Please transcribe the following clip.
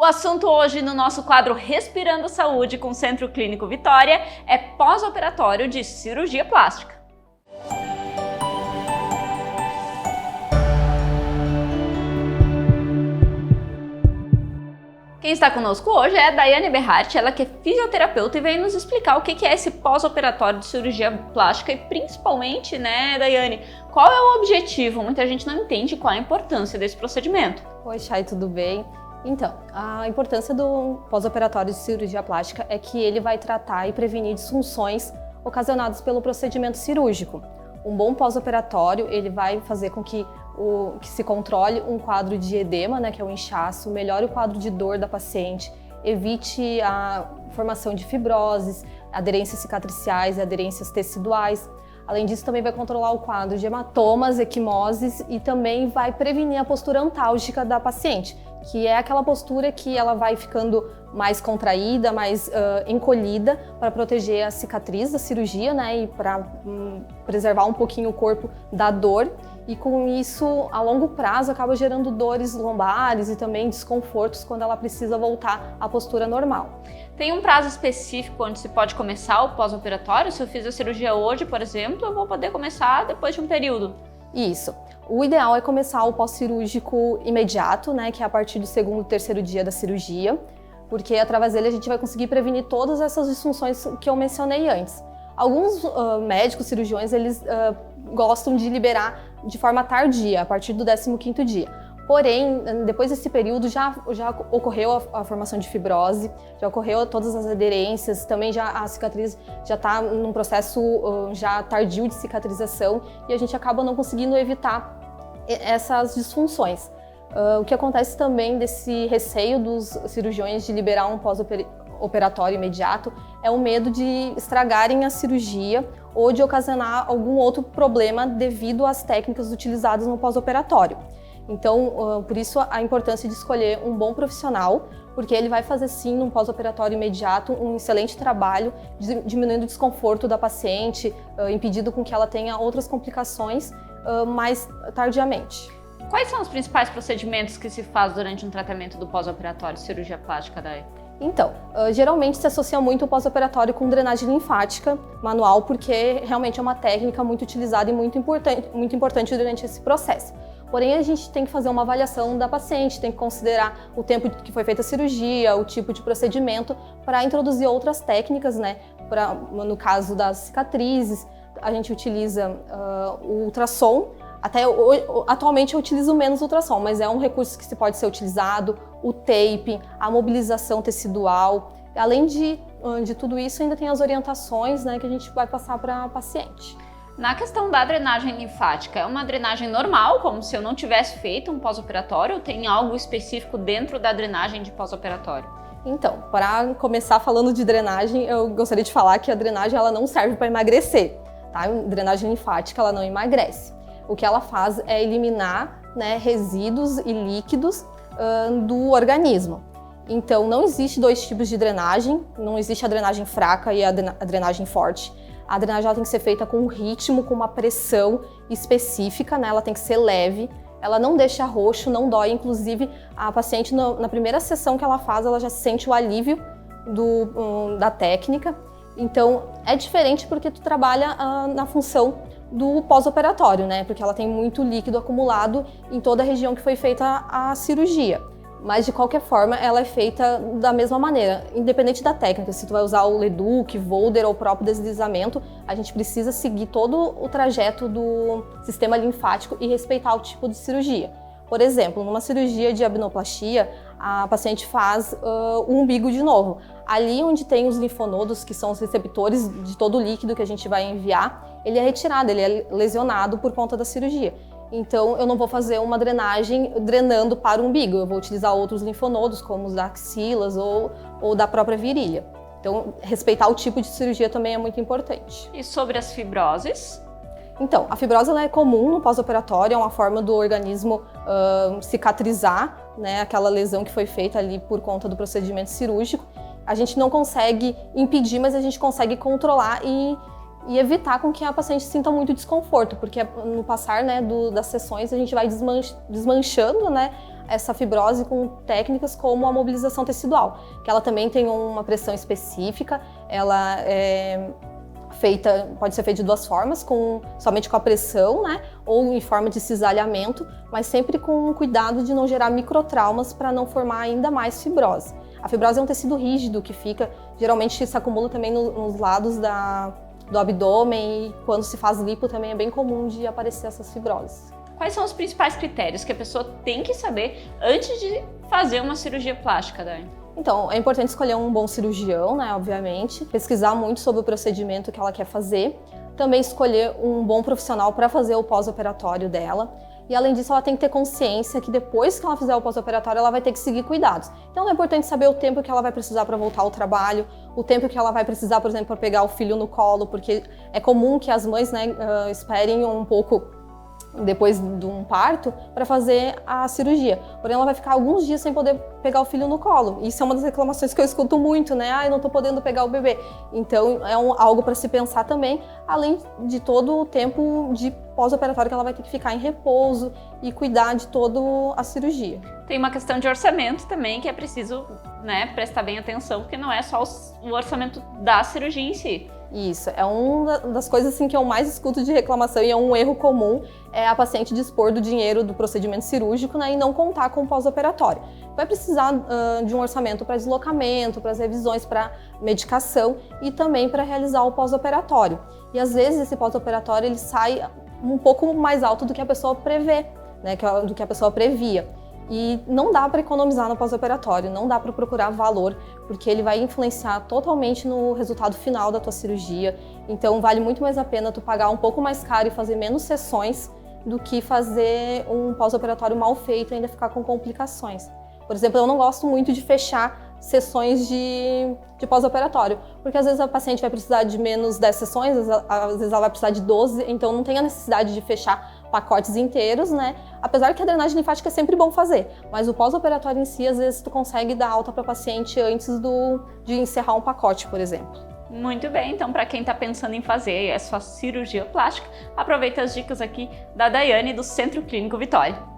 O assunto hoje no nosso quadro Respirando Saúde com o Centro Clínico Vitória é pós-operatório de cirurgia plástica. Quem está conosco hoje é a Daiane Berhardt, ela que é fisioterapeuta e vem nos explicar o que é esse pós-operatório de cirurgia plástica e principalmente, né, Daiane, qual é o objetivo? Muita gente não entende qual a importância desse procedimento. Oi, Chay, tudo bem? Então, a importância do pós-operatório de cirurgia plástica é que ele vai tratar e prevenir disfunções ocasionadas pelo procedimento cirúrgico. Um bom pós-operatório, ele vai fazer com que se controle um quadro de edema, né, que é o inchaço, melhore o quadro de dor da paciente, evite a formação de fibroses, aderências cicatriciais e aderências teciduais. Além disso, também vai controlar o quadro de hematomas, equimoses e também vai prevenir a postura antálgica da paciente, que é aquela postura que ela vai ficando mais contraída, mais encolhida para proteger a cicatriz da cirurgia, né, e para preservar um pouquinho o corpo da dor. E com isso, a longo prazo, acaba gerando dores lombares e também desconfortos quando ela precisa voltar à postura normal. Tem um prazo específico onde se pode começar o pós-operatório? Se eu fiz a cirurgia hoje, por exemplo, eu vou poder começar depois de um período? Isso. O ideal é começar o pós-cirúrgico imediato, né, que é a partir do segundo, terceiro dia da cirurgia, porque através dele a gente vai conseguir prevenir todas essas disfunções que eu mencionei antes. Alguns médicos, cirurgiões, eles gostam de liberar de forma tardia, a partir do 15º dia. Porém, depois desse período já ocorreu a formação de fibrose, já ocorreu todas as aderências, também já a cicatriz já está num processo já tardio de cicatrização e a gente acaba não conseguindo evitar essas disfunções. O que acontece também desse receio dos cirurgiões de liberar um pós-operatório imediato é o medo de estragarem a cirurgia ou de ocasionar algum outro problema devido às técnicas utilizadas no pós-operatório. Então, por isso a importância de escolher um bom profissional, porque ele vai fazer sim, num pós-operatório imediato, um excelente trabalho, diminuindo o desconforto da paciente, impedindo com que ela tenha outras complicações mais tardiamente. Quais são os principais procedimentos que se faz durante um tratamento do pós-operatório de cirurgia plástica, Dai? Então, geralmente se associa muito o pós-operatório com drenagem linfática manual, porque realmente é uma técnica muito utilizada e muito importante durante esse processo. Porém, a gente tem que fazer uma avaliação da paciente, tem que considerar o tempo que foi feita a cirurgia, o tipo de procedimento, para introduzir outras técnicas, né? No caso das cicatrizes, a gente utiliza o ultrassom. Atualmente eu utilizo menos ultrassom, mas é um recurso que pode ser utilizado, o tape, a mobilização tecidual. Além de tudo isso, ainda tem as orientações, né, que a gente vai passar para a paciente. Na questão da drenagem linfática, é uma drenagem normal, como se eu não tivesse feito um pós-operatório, ou tem algo específico dentro da drenagem de pós-operatório? Então, para começar falando de drenagem, eu gostaria de falar que a drenagem ela não serve para emagrecer, tá? A drenagem linfática ela não emagrece. O que ela faz é eliminar, né, resíduos e líquidos do organismo. Então, não existe dois tipos de drenagem, não existe a drenagem fraca e a drenagem forte. A drenagem ela tem que ser feita com um ritmo, com uma pressão específica, né? Ela tem que ser leve, ela não deixa roxo, não dói. Inclusive, a paciente, na primeira sessão que ela faz, ela já sente o alívio da técnica. Então, é diferente porque tu trabalha na função do pós-operatório, né? Porque ela tem muito líquido acumulado em toda a região que foi feita a cirurgia. Mas, de qualquer forma, ela é feita da mesma maneira, independente da técnica. Se tu vai usar o Leduc, Volder ou o próprio deslizamento, a gente precisa seguir todo o trajeto do sistema linfático e respeitar o tipo de cirurgia. Por exemplo, numa cirurgia de abdominoplastia, a paciente faz o umbigo de novo. Ali onde tem os linfonodos, que são os receptores de todo o líquido que a gente vai enviar, ele é retirado, ele é lesionado por conta da cirurgia. Então, eu não vou fazer uma drenagem drenando para o umbigo, eu vou utilizar outros linfonodos, como os da axilas ou da própria virilha. Então, respeitar o tipo de cirurgia também é muito importante. E sobre as fibroses? Então, a fibrose ela é comum no pós-operatório, é uma forma do organismo cicatrizar, né, aquela lesão que foi feita ali por conta do procedimento cirúrgico. A gente não consegue impedir, mas a gente consegue controlar e evitar com que a paciente sinta muito desconforto, porque no passar, né, das sessões a gente vai desmanchando, né, essa fibrose com técnicas como a mobilização tecidual, que ela também tem uma pressão específica, ela pode ser feita de duas formas, somente com a pressão, né, ou em forma de cisalhamento, mas sempre com cuidado de não gerar microtraumas para não formar ainda mais fibrose. A fibrose é um tecido rígido que geralmente se acumula também nos lados do abdômen, e quando se faz lipo também é bem comum de aparecer essas fibroses. Quais são os principais critérios que a pessoa tem que saber antes de fazer uma cirurgia plástica, Daiane? Então, é importante escolher um bom cirurgião, né, obviamente, pesquisar muito sobre o procedimento que ela quer fazer, também escolher um bom profissional para fazer o pós-operatório dela. E além disso, ela tem que ter consciência que depois que ela fizer o pós-operatório, ela vai ter que seguir cuidados. Então é importante saber o tempo que ela vai precisar para voltar ao trabalho, o tempo que ela vai precisar, por exemplo, para pegar o filho no colo, porque é comum que as mães, né, esperem um pouco depois de um parto para fazer a cirurgia. Porém, ela vai ficar alguns dias sem poder pegar o filho no colo. Isso é uma das reclamações que eu escuto muito, né? Eu não tô podendo pegar o bebê. Então, é algo para se pensar também, além de todo o tempo de pós-operatório que ela vai ter que ficar em repouso e cuidar de toda a cirurgia. Tem uma questão de orçamento também que é preciso, né, prestar bem atenção, porque não é só o orçamento da cirurgia em si. Isso, é uma das coisas assim, que eu mais escuto de reclamação e é um erro comum, é a paciente dispor do dinheiro do procedimento cirúrgico, né, e não contar com o pós-operatório. Vai precisar de um orçamento para deslocamento, para as revisões, para medicação e também para realizar o pós-operatório. E às vezes esse pós-operatório ele sai um pouco mais alto do que a pessoa prevê, né, do que a pessoa previa. E não dá para economizar no pós-operatório, não dá para procurar valor, porque ele vai influenciar totalmente no resultado final da tua cirurgia. Então vale muito mais a pena tu pagar um pouco mais caro e fazer menos sessões do que fazer um pós-operatório mal feito e ainda ficar com complicações. Por exemplo, eu não gosto muito de fechar sessões de pós-operatório, porque às vezes a paciente vai precisar de menos 10 sessões, às vezes ela vai precisar de 12, então não tem a necessidade de fechar pacotes inteiros, né? Apesar que a drenagem linfática é sempre bom fazer, mas o pós-operatório em si, às vezes tu consegue dar alta para paciente antes de encerrar um pacote, por exemplo. Muito bem, então para quem está pensando em fazer a sua cirurgia plástica, aproveita as dicas aqui da Daiane do Centro Clínico Vitória.